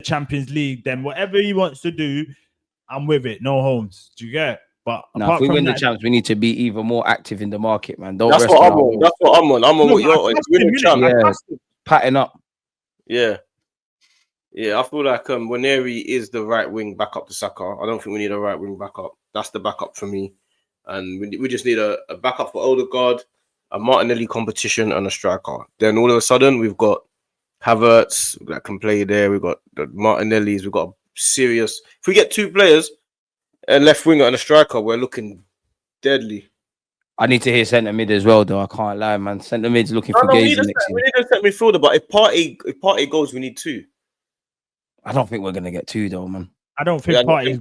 Champions League, then whatever he wants to do, I'm with it. No homes. Do you get it? But now, if we win the champs, we need to be even more active in the market, man. Don't That's rest what on I'm on. That's what I'm on. I'm on what you're winning champ. Yeah, patting up. Yeah. Yeah, I feel like Waneri is the right wing backup to Saka. I don't think we need a right wing backup. That's the backup for me. And we just need a backup for Odegaard, a Martinelli competition, and a striker. Then all of a sudden, we've got Havertz that can play there. We've got the Martinellis. We've got a serious... If we get 2 players, a left winger and a striker, we're looking deadly. I need to hear centre mid as well, though. I can't lie, man. Centre mid's looking for games next season. We need a centre midfielder, but if Partey goes, we need 2. I don't think we're going to get 2, though, man. I don't think Partey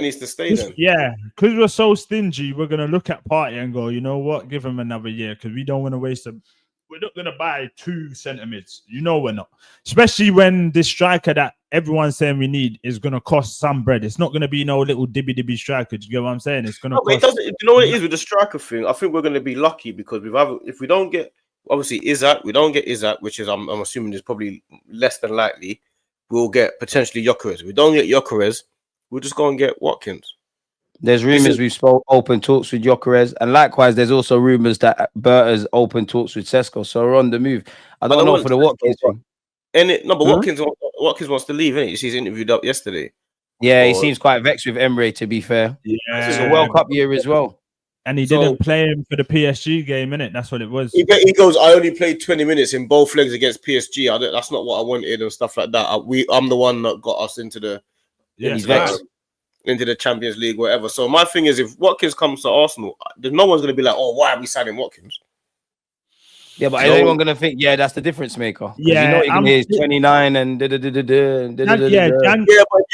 needs to stay then. Yeah, because we're so stingy, we're going to look at Partey and go, you know what? Give him another year because we don't want to waste him. We're not going to buy 2 centre mids. You know we're not. Especially when this striker that everyone's saying we need is going to cost some bread. It's not going to be no little dibby striker. Do you get what I'm saying? It's going to cost... You know what it is with the striker thing? I think we're going to be lucky because if we don't get... Obviously, we don't get Isak, which is, I'm assuming is probably less than likely. We'll get potentially Gyökeres. If we don't get Gyökeres, we'll just go and get Watkins. There's rumours we've open talks with Gyökeres, and likewise, there's also rumours that Berta's open talks with Sesko. So we're on the move. I don't know for the Watkins thing. Watkins wants to leave, innit? He's interviewed up yesterday. Yeah, he seems quite vexed with Emre, to be fair. Yeah, it's a World Cup year as well. And he didn't play him for the PSG game, innit? That's what it was. He goes, I only played 20 minutes in both legs against PSG. That's not what I wanted and stuff like that. I'm the one that got us into the Champions League, whatever. So my thing is, if Watkins comes to Arsenal, there's no one's going to be like, oh, why are we signing Watkins? Yeah, but is anyone going to think, yeah, that's the difference maker? Yeah, you know, you can hear 29 and but if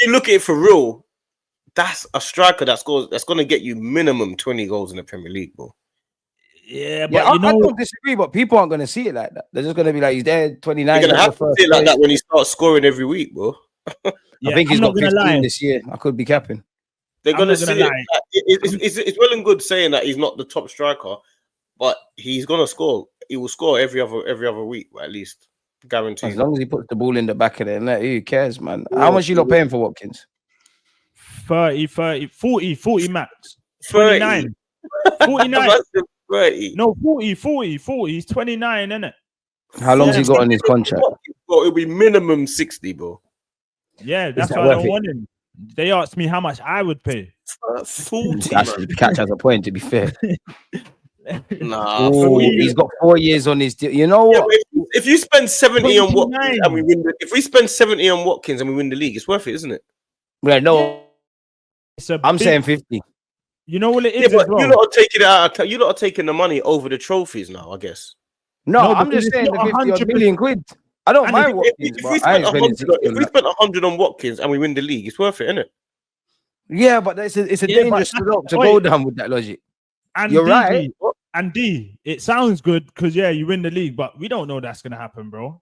you look at it for real, that's a striker that's going to get you minimum 20 goals in the Premier League, bro. Yeah, but I don't disagree, but people aren't going to see it like that. They're just going to be like, he's there, 29. You're going to have to see it like that when he starts scoring every week, bro. I think he's got 15 this year. I could be capping. They're going to see it. It's well and good saying that he's not the top striker, but he's going to score. He will score every other week, at least. Guaranteed. As long as he puts the ball in the back of the net, who cares, man? How much are you not paying for Watkins? 40 max. 39. 49. 30. No, 40. He's 29, isn't it? How long's he got on his contract? Bro, it'll be minimum 60, bro. Yeah, that's why I don't want him. They asked me how much I would pay. 40. Catch has a point, to be fair. Nah, he's got 4 years on his deal. You know what? Yeah, if you spend 70 on Watkins and we win if we spend 70 on Watkins and we win the league, it's worth it, isn't it? Yeah, no. I'm saying 50. You know what it is? Yeah, but you're not taking it out. You're not taking the money over the trophies now, I guess. No, I'm just saying the 50 million quid. I don't mind Watkins. If we spend 100 on Watkins and we win the league, it's worth it, isn't it? Yeah, but it's a dangerous slope to go down with that logic. And you're right. And D, it sounds good because you win the league, but we don't know that's gonna happen, bro.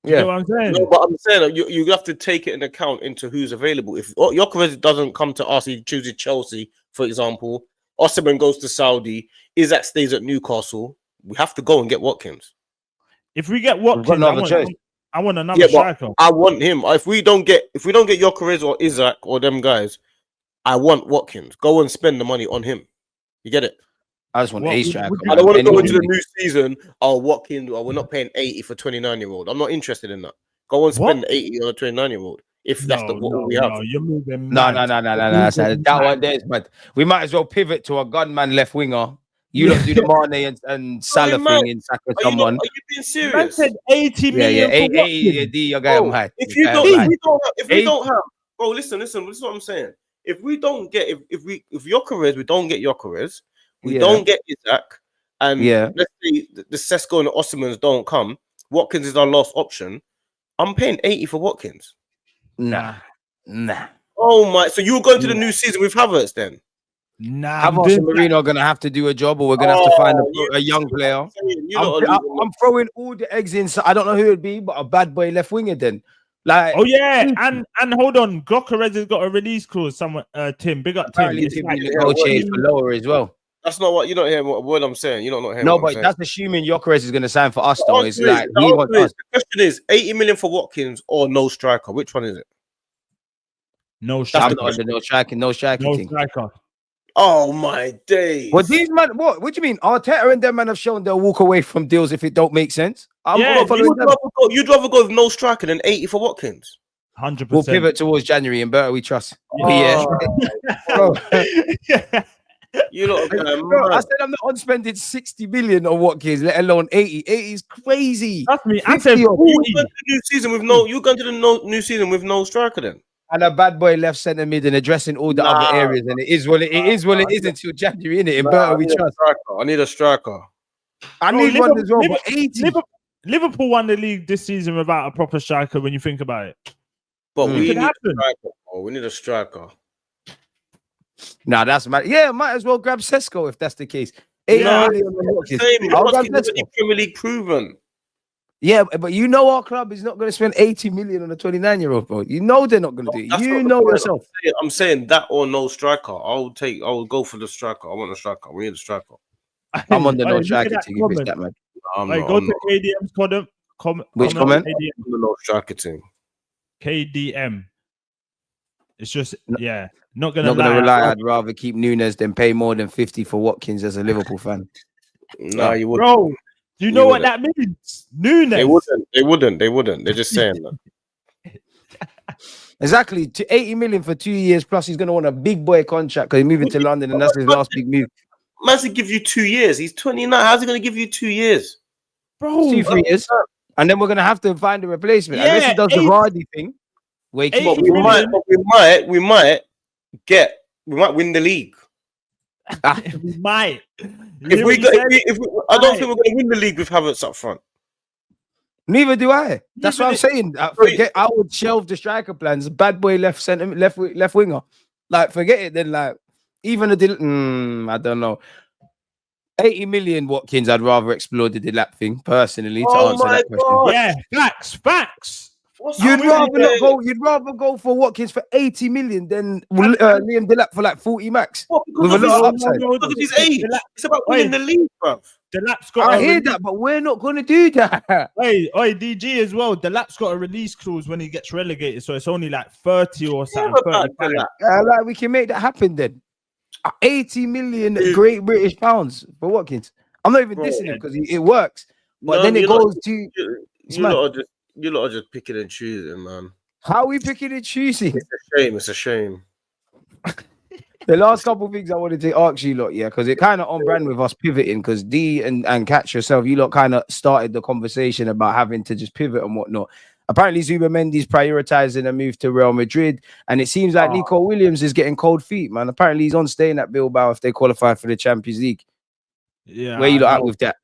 You know what I'm saying? No, but I'm saying you have to take it into account into who's available. If Gyökeres doesn't come to us, he chooses Chelsea, for example. Osimhen goes to Saudi. Isak stays at Newcastle. We have to go and get Watkins. If we get Watkins, I want another striker. I want him. If we don't get Gyökeres or Isak or them guys, I want Watkins. Go and spend the money on him. You get it? I just want a striker. I don't want to go into the new season. Watkins. We're not paying 80 for 29-year-old. I'm not interested in that. Go and spend 80 on a 29-year-old. If that's what we have. No. That one there is bad. We might as well pivot to a gunman left winger. You don't do the Mane and Salah thing in Saka someone. Are you being serious? I said 80 million. Yeah, 80 D. Your guy high. If we don't have, bro, listen. This is what I'm saying. If we don't get, if Gyökeres, we don't get Gyökeres. We don't get Isak, and let's say the Sesko and the Osimhens don't come. Watkins is our last option. I'm paying 80 for Watkins. Nah. Oh my! So you're going to the new season with Havertz then? Nah. Havertz and Marino are gonna have to do a job, or we're gonna have to find a young player. I'm throwing all the eggs in. So I don't know who it'd be, but a bad boy left winger then. Like, and hold on, Gyökeres has got a release clause. Someone, Tim, big up Tim. Tim negotiates for lower as well. That's not what you're not hearing. What word I'm saying? You're not hearing. No, what I'm but saying. that's assuming Gyökeres is going to sign for us. The Though answer it's is- like the he answer wants is- us. The question is 80 million for Watkins or no striker. Which one is it? No I'm striker. putting the no striking No thing. striker. Oh my days! Well, these man, what do you mean? Arteta and them man have shown they'll walk away from deals if it don't make sense. I'm Yeah, not following them. You'd rather go with no striker than 80 for Watkins. 100%. We'll pivot towards January and better we trust. Oh, Bro, you lot are going bro, I mad. said I'm not on spending 60 million on Watkins, let alone 80. 80 is crazy. That's me. I said 50 or 40. You going to the new season with new season with no striker then? And a bad boy left centre mid and addressing all the other areas. And it is what it is until January, innit? In better we trust. I need a striker. I need one as well, but 80. Liverpool won the league this season without a proper striker when you think about it. But we need a happen. striker. Oh, we need a striker. Nah, that's mad. Yeah, might as well grab Sesko if that's the case. No, Same. Premier League proven. Yeah, but you know our club is not going to spend 80 million on a 29-year-old, bro. You know they're not going to do it. That's You not the know point. yourself. I'm saying that or no striker. I'll go for the striker. I want a striker. We need a striker. I'm on the no Hey, striker look at thing that if it's comment. that, man. Hey, go to KDM's comment. Which comment? KDM. I'm the no striker team. KDM. It's just, No- yeah, Not going to rely. I'd rather keep Nunes than pay more than 50 for Watkins as a Liverpool fan. No, you wouldn't. Bro, do you know what that means? Nunes. They wouldn't. They're just saying that. Exactly. 80 million for 2 years, plus he's going to want a big boy contract because he's moving to London and that's his last big move. Man said give you 2 years. He's 29. How's he going to give you 2 years? Bro, 2-3 years. And then we're going to have to find a replacement. Yeah, Unless he does the Vardy thing. Where he keeps But we might win the league. we might. I don't think we're going to win the league with Havertz up front. Neither do I. That's what I'm saying. I would shelve the striker plans. Bad boy left winger. Like forget it. Then like even I don't know. 80 million Watkins. I'd rather explore the Delap thing personally to answer that question. Yeah, facts. You'd rather go for Watkins for 80 million than Liam Delap for like 40 max. With a lot of upside. Because of his age. It's about winning the league, bro. Delap's got. I hear that, but we're not going to do that. Hey, DG as well. Delap's got a release clause when he gets relegated, so it's only like 30 or something. Like we can make that happen then. 80 million Great British pounds for Watkins. I'm not even dissing him because it works, but then it goes to. You lot are just picking and choosing, man. How are we picking and choosing? It's a shame. The last couple of things I wanted to ask you lot, because it kind of on brand with us pivoting, because Dee and Catch yourself, you lot kind of started the conversation about having to just pivot and whatnot. Apparently, Zubimendi's prioritizing a move to Real Madrid, and it seems like Nico Williams is getting cold feet, man. Apparently, he's on staying at Bilbao if they qualify for the Champions League. Yeah, where you lot at with that?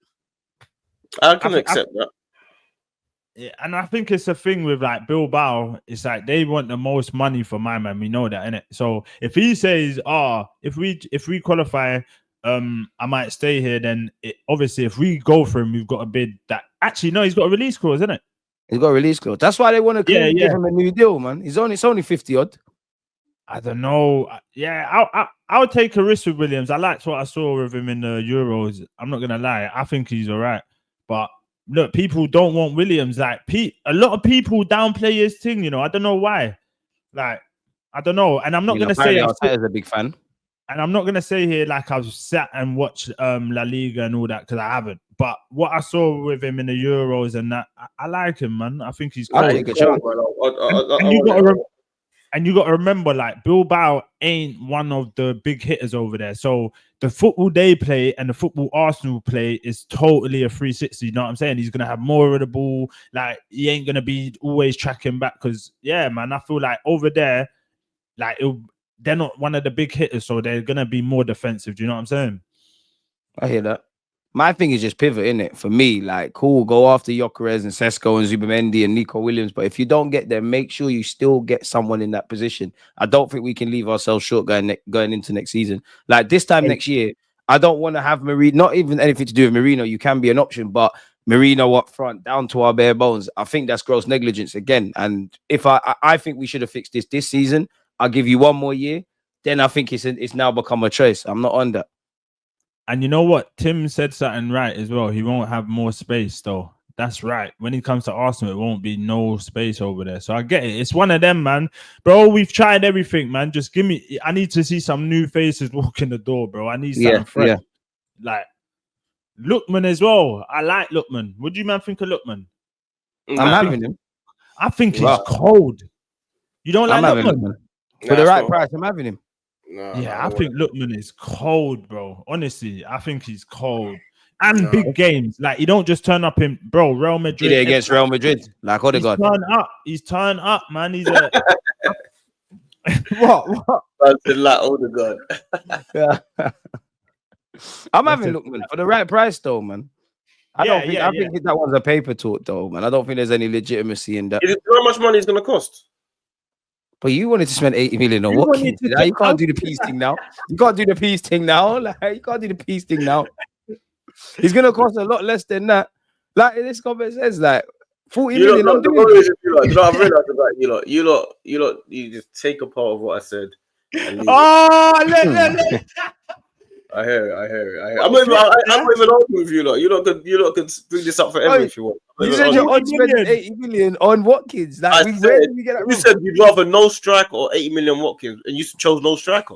I can accept that. Yeah, and I think it's a thing with like Bilbao. It's like they want the most money for my man. We know that, innit? So if he says, if we qualify, I might stay here. Then obviously, if we go for him, we've got a bid that actually no, he's got a release clause, isn't it? He's got a release clause. That's why they want to give him a new deal, man. It's only 50 odd. I don't know. Yeah, I'll take a risk with Williams. I liked what I saw with him in the Euros. I'm not gonna lie. I think he's all right, but. Look, people don't want Williams. Like, a lot of people downplay his thing. You know, I don't know why. Like, I don't know. And I'm not gonna say I'm a big fan. And I'm not gonna say here like I've sat and watched La Liga and all that because I haven't. But what I saw with him in the Euros and that, I like him, man. I think he's cool. And you got to remember, like, Bilbao ain't one of the big hitters over there. So the football they play and the football Arsenal play is totally a 360. You know what I'm saying? He's going to have more of the ball. Like, he ain't going to be always tracking back because, yeah, man, I feel like over there, like, they're not one of the big hitters. So they're going to be more defensive. Do you know what I'm saying? I hear that. My thing is just pivot, innit? For me, like, cool, go after Gyökeres and Sesko and Zubimendi and Nico Williams. But if you don't get them, make sure you still get someone in that position. I don't think we can leave ourselves short going into next season. Like, this time next year, I don't want to have Marino, not even anything to do with Marino. You can be an option, but Marino up front, down to our bare bones. I think that's gross negligence again. And if I think we should have fixed this season, I'll give you one more year. Then I think it's now become a choice. I'm not on that. And you know what? Tim said something right as well. He won't have more space though. That's right. When it comes to Arsenal, it won't be no space over there. So I get it. It's one of them, man. Bro, we've tried everything, man. Just give me. I need to see some new faces walk in the door, bro. I need something fresh. Like Lookman as well. I like Lookman. What do you man think of Lookman? I'm having him. I think he's cold. You don't like Lookman? For the right price, I'm having him. I think Lookman is cold, bro. Honestly, I think he's cold. And big games. Like, he don't just turn up in, bro, Real Madrid. Against Real Madrid. Like, Odegaard. He's turned up, man. He's a... What? Like Odegaard. I'm having Lookman for the right price, though, man. I think that one's a paper talk, though, man. I don't think there's any legitimacy in that. How much money is going to cost? But you wanted to spend 80 million on Watkins. You can't do the peace thing now. You can't do the peace thing now. Like, you can't do the peace thing now. He's gonna cost a lot less than that. Like this comment says, like 40 million. I'm doing it. You know, I've realized about you just take a part of what I said. I hear it. I'm not even arguing with you lot. You lot can bring this up forever if you want. You said you're on spending 80 million on Watkins. Like, where did we get that? You said you'd rather no striker or 80 million Watkins, and you chose no striker.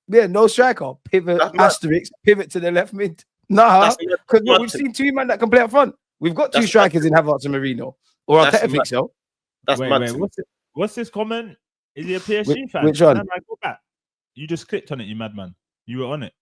Yeah, no striker. Pivot, asterisk, pivot to the left mid. Nah, because we've seen two men that can play up front. We've got two strikers in Havertz and Marino. Or Arteta thinks so. Wait, what's this comment? Is he a PSG fan? Which one? Go back. You just clicked on it, you madman. You were on it.